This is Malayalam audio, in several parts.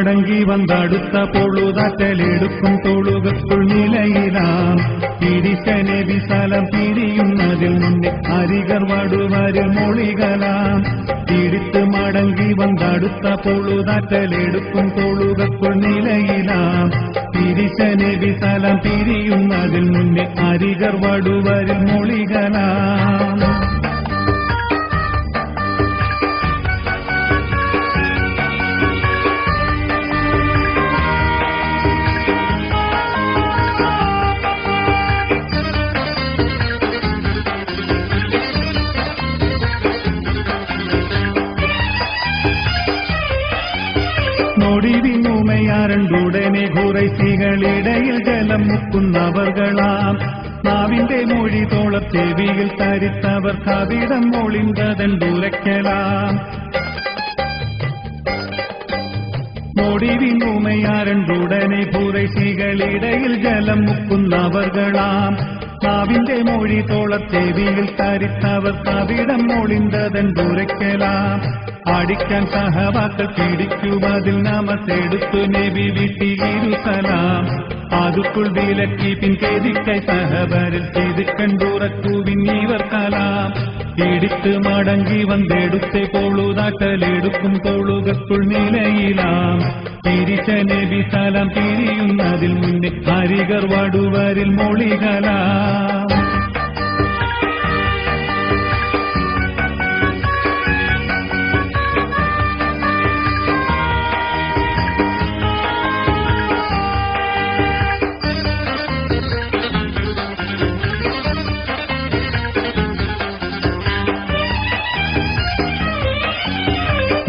മടങ്ങി വന്നടുത്ത പൊളുതാറ്റലെടുക്കും തൊഴുകക്കുൾ നിലയിലാം തിരിച്ചനെ വിശാലം തിരിയുന്നതിൽ മുന്നേ അരികർ വടുവരിൽ മൊഴികലാം തിരിത്ത് മടങ്ങി വന്നടുത്ത പൊളുതാറ്റലെടുക്കും തൊഴുകക്കുൾ നിലയിലാം തിരിച്ചനെ വിശാലം തിരിയുന്നതിൽ മുന്നേ അരികർ വടുവരിൽ മൊഴികലാം നൊടിവിന്നുമയാരണ്ടുടനെ ഖുറൈശികളിടയിൽ ജലം മുക്കുന്നവർകളാം നാവിന്റെ മൊഴി തോളച്ചെവിയിൽ തരിത്തവർ കവിടം മൊളിന്തതെന്തുരയ്ക്കലാം നൊടിവിന്നുമയാരണ്ടുടനെ ഖുറൈശികളിടയിൽ ജലം മുക്കുന്നവർകളാം നാവിന്റെ മൊഴി തോളച്ചെവിയിൽ തരിത്തവർ കവിടം മൊളിന്തതെന്തുരയ്ക്കലാം അടിക്കാൻ സഹവാക്കൾ പിടിക്കുവതിൽ നമസെടുത്തു നബി വിട്ടിരുസലാം അതുക്കുൾ വിലക്കി പിൻകെതിക്കൈ സഹബരിൽ ചെയ്തുകണ്ടുറക്കുവിൻ ഇവർ കലാം പിടിത്ത് മടങ്ങി വന്നെടുത്തെ പൊളുതാട്ടലെടുക്കും തൊഴുകക്കുൾ നിലയിലാം തിരിച്ച നബി സലാം തിരിയുന്നതിൽ മുന്നേ അരികർ വടുവരിൽ മൊഴികലാം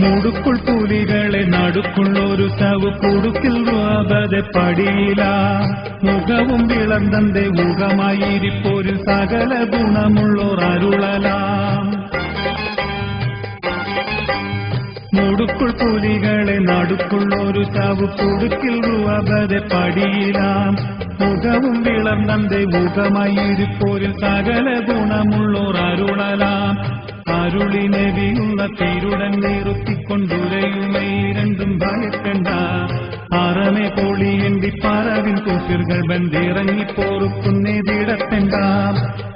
മുടുക്കുൾ പുലികളെ നടുക്കുള്ളൊരു ചവു കുടുക്കിൽ റുഅബദെ പടിയില മുഖവും വിളന്തന്റെ മുഖമായിരിപ്പൊരു സകല ഗുണമുള്ളോർ അരുളലാം മുടുക്കുൾ പുലികളെ നടുക്കുള്ളൊരു ചവു കുടുക്കിൽ റുഅബദെ പടിയില മുഖവും വിളന്തന്റെ മുഖമായിരിപ്പൊരു സകല ഗുണമുള്ളോർ അരുളലാം അരുളി നബിയുള്ള തിരുടൻ നിർത്തിക്കൊണ്ടുരയുമൈ രണ്ടും ഭയക്കണ്ട അറമെ പൊളിയണ്ടി പറവിൻ കുശിർകൾ ബന്ധിറങ്ങിപ്പോറുക്കുന്നതിടത്തണ്ട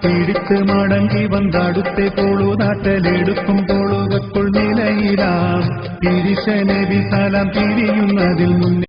പിടിത്ത് മടങ്ങി വന്നടുത്തെ പൊളുതാറ്റലെടുക്കും തൊഴുകക്കുൾ നിലയിലാം തിരിച്ച നബി സലാം തിരിയുന്നതിൽ മുന്നേ